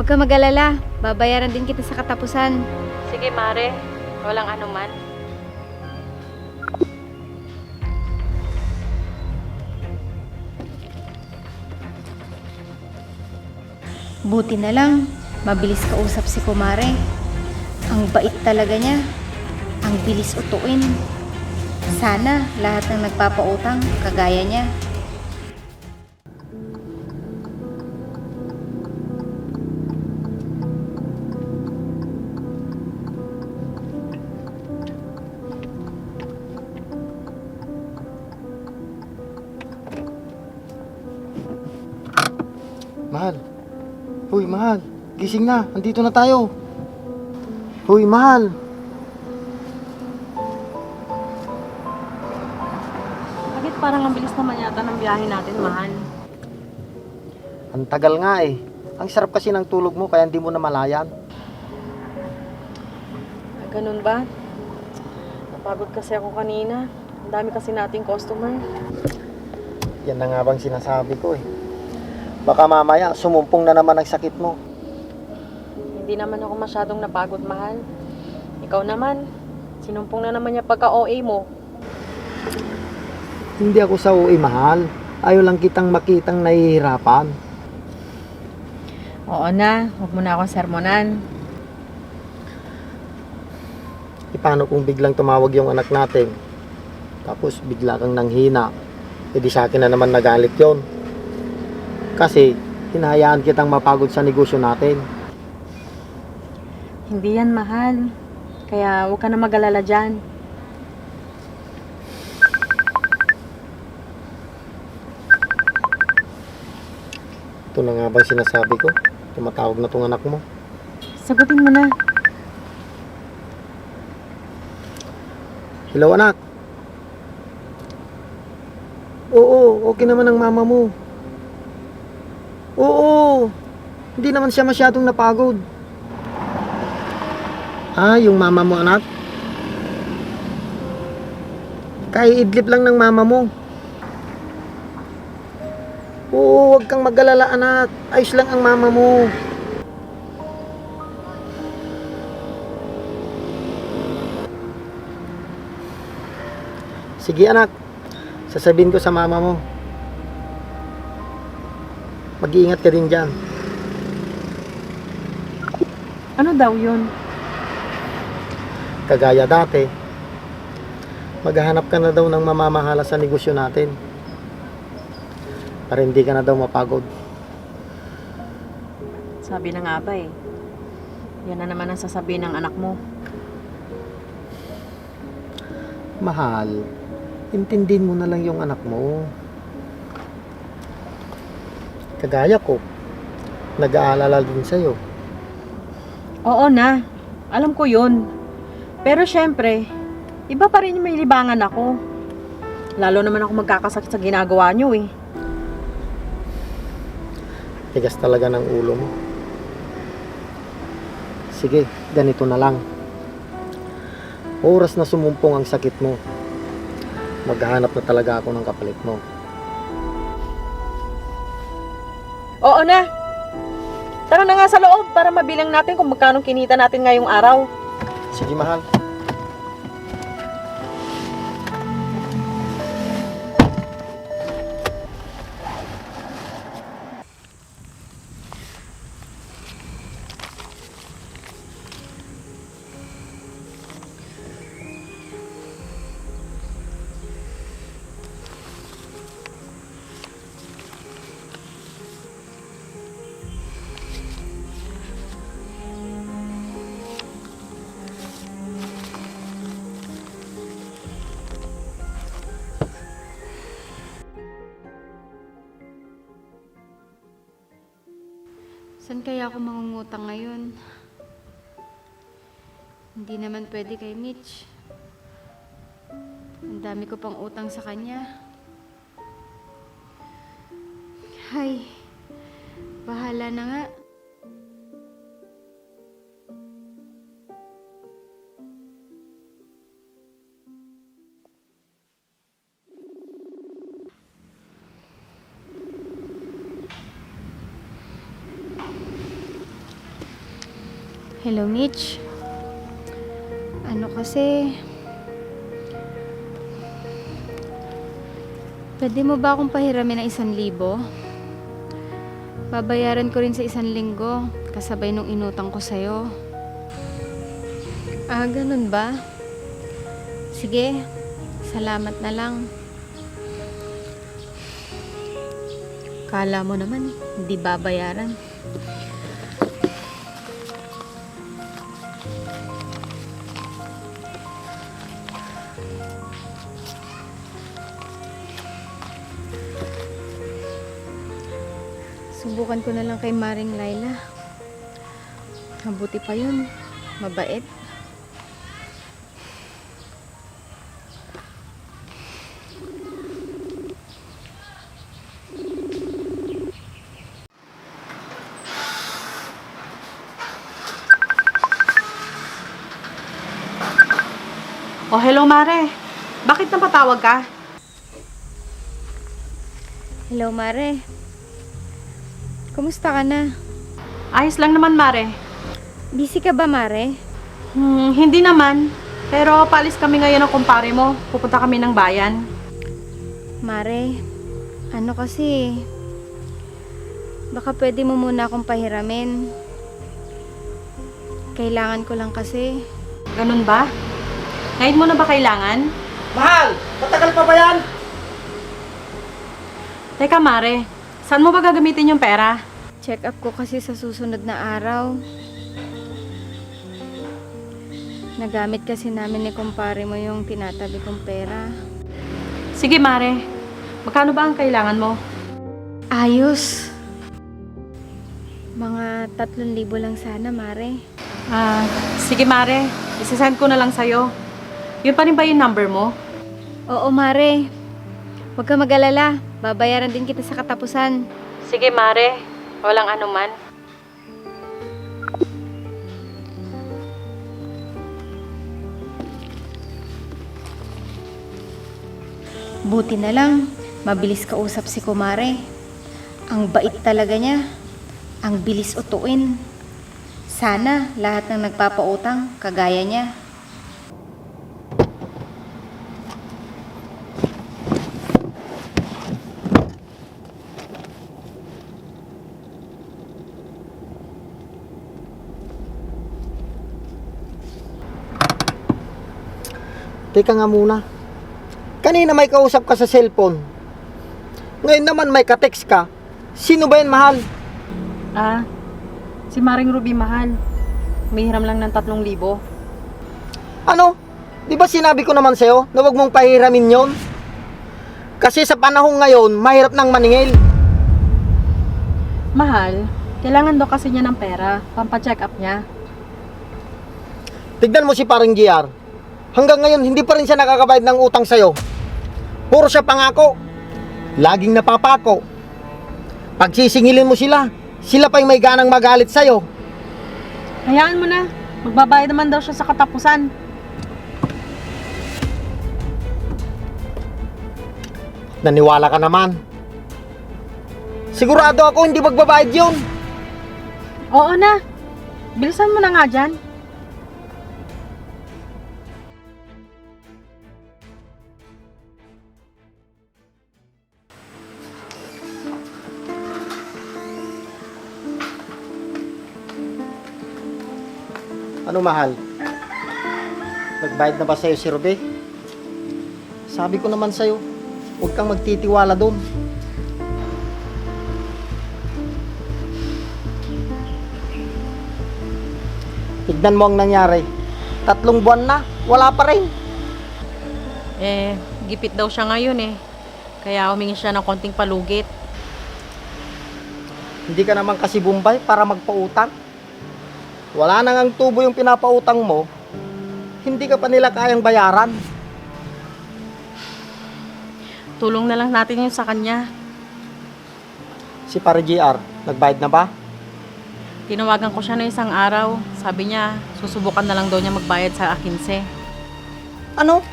Huwag ka mag-alala. Babayaran din kita sa katapusan. Sige, Mare. Walang anuman. Buti na lang, mabilis kausap si Kumare. Ang bait talaga niya. Ang bilis utuin. Sana lahat ng nagpapautang kagaya niya. Mahal. Hoy, mahal. Gising na. Andito na tayo. Hoy, mahal. Bakit parang ang bilis naman yata ng biyahe natin, mahal? Ang tagal nga eh. Ang sarap kasi ng tulog mo kaya hindi mo na malayan. Ganun ba? Napagod kasi ako kanina. Ang dami kasi nating customer. Yan na nga bang sinasabi ko eh. Baka mamaya sumumpong na naman ang sakit mo. Hindi naman ako masyadong napagod, mahal. Ikaw naman, sinumpong na naman niya pagka-OA mo. Hindi ako sa uwi, mahal. Ayaw lang kitang makitang nahihirapan. Oo na, huwag mo na akong sermonan. E paano kung biglang tumawag yung anak natin? Tapos bigla kang nanghina. E di sa akin na naman nagalit yon. Kasi hinahayaan kitang mapagod sa negosyo natin. Hindi yan, mahal. Kaya huwag ka na mag-alala dyan. Ito na nga bang sinasabi ko? Tumatawag na tong anak mo. Sagutin mo na. Hello, anak. Oo, okay naman ang mama mo. Oo, hindi naman siya masyadong napagod. Ah, yung mama mo, anak? Kaiidlip lang ng mama mo. Oo, huwag kang mag-alala, anak. Ayos lang ang mama mo. Sige, anak. Sasabihin ko sa mama mo. Mag-iingat ka din dyan. Ano daw yun? Kagaya dati, maghahanap ka na daw ng mamamahala sa negosyo natin. Para hindi ka na daw mapagod. Sabi na nga ba eh. Yan na naman ang sasabihin ng anak mo. Mahal, intindihin mo na lang yung anak mo. Kagaya ko, nag-aalala din sa'yo. Oo na, alam ko yun. Pero syempre, iba pa rin yung may libangan ako. Lalo naman ako magkakasakit sa ginagawa nyo eh. Tigas talaga ng ulo mo. Sige, ganito na lang. Oras na sumumpong ang sakit mo, maghahanap na talaga ako ng kapalit mo. Oo na. Tara na nga sa loob para mabilang natin kung magkano kinita natin ngayong araw. Sige, mahal. Saan kaya ako mangungutang ngayon? Hindi naman pwede kay Mitch. Ang dami ko pang utang sa kanya. Hay, bahala na nga. Hello, Mitch. Ano kasi... Pwede mo ba akong pahiramin ng 1,000? Babayaran ko rin sa 1 linggo, kasabay nung inutang ko sa'yo. Ah, ganun ba? Sige, salamat na lang. Kala mo naman, hindi babayaran. Subukan ko na lang kay Maring Laila. Mabuti pa yun. Mabait. Oh, hello Mare. Bakit napatawag ka? Hello, Mare. Kumusta ka na? Ayos lang naman Mare. Busy ka ba, Mare? Hindi naman. Pero paalis kami ngayon ng kumpare mo. Pupunta kami ng bayan. Mare, ano kasi... Baka pwede mo muna akong pahiramin. Kailangan ko lang kasi. Ganun ba? Ngayon mo na ba kailangan? Mahal! Matagal pa ba yan? Teka Mare, saan mo ba gagamitin yung pera? Check up ko kasi sa susunod na araw. Nagamit kasi namin ni kumpare mo yung tinatabi kong pera. Sige Mare, magkano ba ang kailangan mo? Ayos! Mga 3,000 lang sana, Mare. Sige Mare, isasend ko na lang sa'yo. Yun pa rin ba yung number mo? Oo, Mare. Huwag ka mag-alala. Babayaran din kita sa katapusan. Sige Mare, walang anuman. Buti na lang, mabilis kausap si Kumare. Ang bait talaga niya. Ang bilis utuin. Sana lahat ng nagpapautang kagaya niya. Teka nga muna. Kanina may kausap ka sa cellphone. Ngayon naman may ka-text ka. Sino ba yan, mahal? Si Maring Ruby mahal. May hiram lang ng 3,000. Ano? Di ba sinabi ko naman sa'yo na huwag mong pahiramin yon? Kasi sa panahon ngayon, mahirap nang maningil. Mahal, kailangan daw kasi niya ng pera, pampa-check up niya. Tignan mo si paring GR. Hanggang ngayon, hindi pa rin siya nakakabayad ng utang sa'yo. Puro siya pangako. Laging napapako. Pag sisingilin mo sila, sila pa yung may ganang magalit sa'yo. Hayaan mo na, magbabayad naman daw siya sa katapusan. Naniwala ka naman. Sigurado ako hindi magbabayad yun. Oo na, bilisan mo na nga dyan. Ano, mahal? Nagbayad na ba sa'yo si Ruby? Sabi ko naman sa'yo, huwag kang magtitiwala doon. Tignan mo ang nangyari. 3 buwan na, wala pa rin. Gipit daw siya ngayon Kaya humingi siya ng konting palugit. Hindi ka naman kasi Bombay para magpautang. Wala nang ang tubo yung pinapautang mo, hindi ka pa nila kayang bayaran. Tulong na lang natin yun sa kanya. Si Pare GR, nagbayad na ba? Tinawagan ko siya na isang araw. Sabi niya, susubukan na lang daw niya magbayad sa 15. Ano?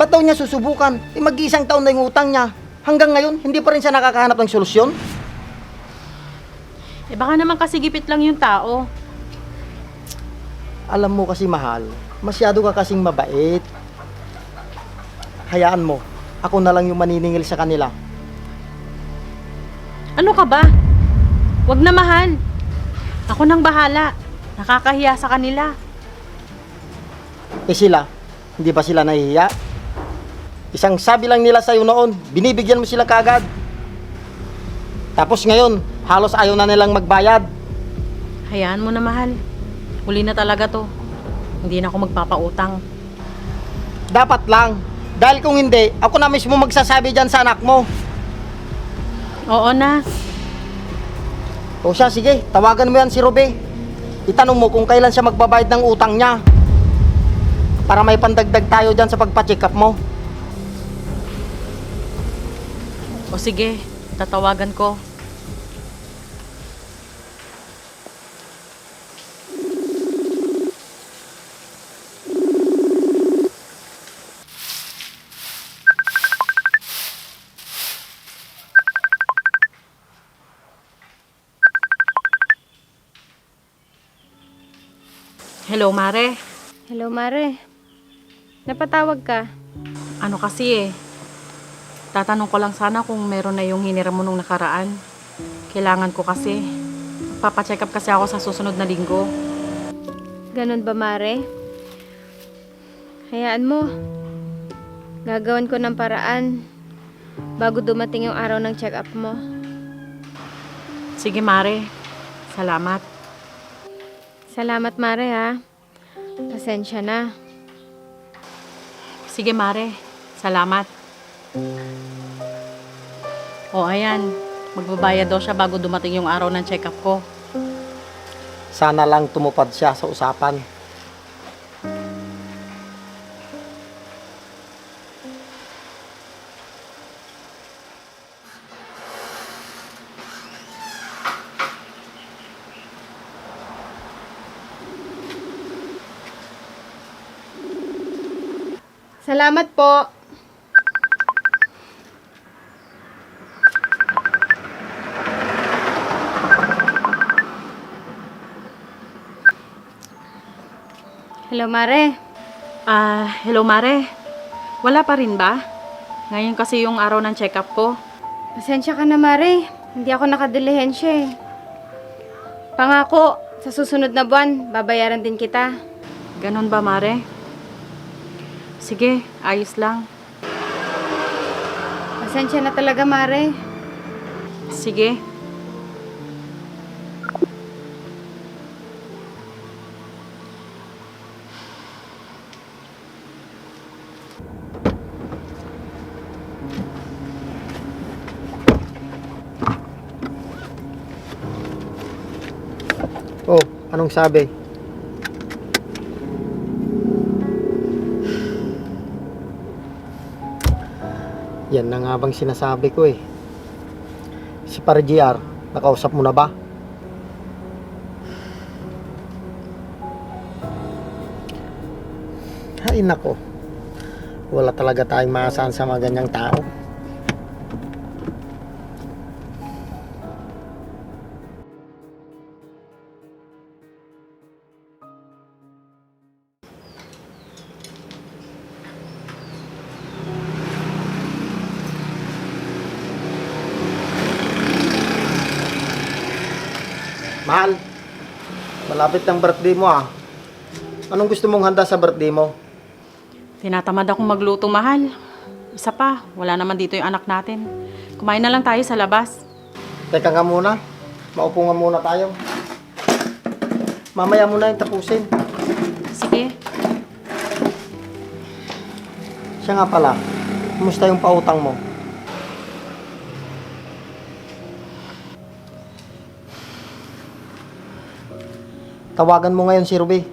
Ba't daw niya susubukan? Mag-iisang taon na yung utang niya. Hanggang ngayon, hindi pa rin siya nakakahanap ng solusyon? Baka naman kasi gipit lang yung tao. Alam mo kasi mahal, masyado ka kasing mabait. Hayaan mo, ako na lang yung maniningil sa kanila. Ano ka ba? Wag na, mahal. Ako nang bahala. Nakakahiya sa kanila. Eh sila, hindi ba sila nahihiya? Isang sabi lang nila sa'yo noon, binibigyan mo sila kagad. Tapos ngayon, halos ayaw na nilang magbayad. Hayaan mo na, mahal. Huli na talaga to. Hindi na ako magpapautang. Dapat lang. Dahil kung hindi, ako na mismo magsasabi dyan sa anak mo. Oo na. O siya, sige, tawagan mo yan si Ruby. Itanong mo kung kailan siya magbabayad ng utang niya. Para may pandagdag tayo dyan sa pagpa-check up mo. O sige, tatawagan ko. Hello, Mare. Hello, Mare. Napatawag ka? Ano kasi tatanong ko lang sana kung meron na yung hiniram mo nung nakaraan. Kailangan ko kasi. Papacheck up kasi ako sa susunod na linggo. Ganun ba, Mare? Hayaan mo. Gagawan ko ng paraan bago dumating yung araw ng check-up mo. Sige, Mare. Salamat. Salamat, Mare, ha. Pasensya na. Sige, Mare. Salamat. O, ayan. Magbabayad daw siya bago dumating yung araw ng check-up ko. Sana lang tumupad siya sa usapan. Salamat po. Hello, Mare. Hello, Mare. Wala pa rin ba? Ngayon kasi yung araw ng check-up ko. Pasensya ka na, Mare. Hindi ako nakadilihensya eh. Pangako, sa susunod na buwan, babayaran din kita. Ganun ba, Mare? Sige, ayos lang. Pasensya na talaga, Mare. Sige. Oh, anong sabi? Yan na nga bang sinasabi ko eh. Si Pare GR, nakausap mo na ba? Ay nako. Wala talaga tayong maasahan sa mga ganyang tao. Mahal, malapit ng birthday mo ah. Anong gusto mong handa sa birthday mo? Tinatamad akong magluto, mahal. Isa pa, wala naman dito yung anak natin. Kumain na lang tayo sa labas. Teka nga muna, maupo nga muna tayo. Mamaya mo na yung tapusin. Sige. Siya nga pala, kumusta yung pautang mo? Tawagan mo ngayon si Ruby.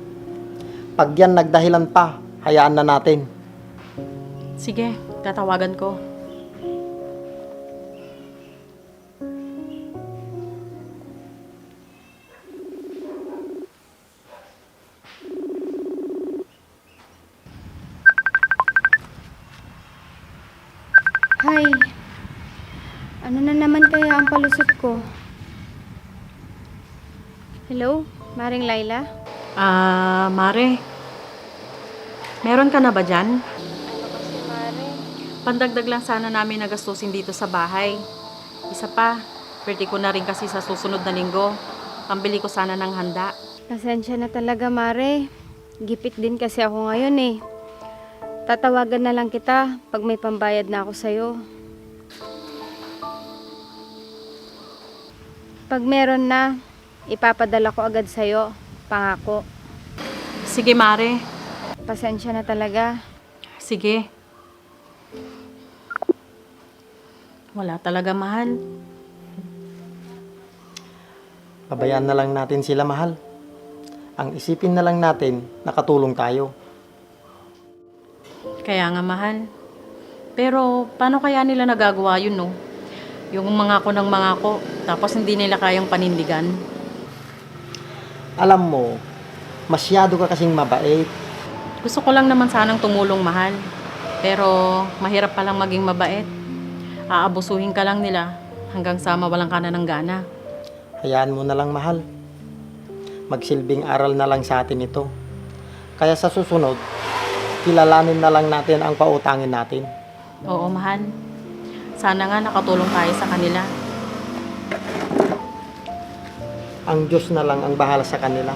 Pag yan nagdahilan pa, hayaan na natin. Sige, tatawagan ko. Hay, ano na naman kaya ang palusot ko? Hello, Maring Laila? Mare, meron ka na ba dyan? Ano kasi, Mare? Pandagdag lang sana namin nagastusin dito sa bahay. Isa pa, pwede ko na rin kasi sa susunod na linggo. Pambili ko sana ng handa. Pasensya na talaga, Mare. Gipit din kasi ako ngayon eh. Tatawagan na lang kita pag may pambayad na ako sa'yo. Pag meron na, ipapadala ko agad sa'yo. Pangako. Sige, Mare. Pasensya na talaga. Sige. Wala talaga, mahal. Pabayaan na lang natin sila, mahal. Ang isipin na lang natin, nakatulong tayo. Kaya nga, mahal. Pero, paano kaya nila nagagawa yun, no? Yung mga ko ng mga ko, tapos hindi nila kayang panindigan. Alam mo, masyado ka kasing mabait. Gusto ko lang naman sanang tumulong, mahal. Pero, mahirap palang maging mabait. Aabusuhin ka lang nila hanggang sa mawalan ka na ng gana. Hayaan mo na lang, mahal. Magsilbing aral na lang sa atin ito. Kaya sa susunod, kilalanin na lang natin ang pautangin natin. Oo, mahal. Sana nga nakatulong tayo sa kanila. Ang Diyos na lang ang bahala sa kanila.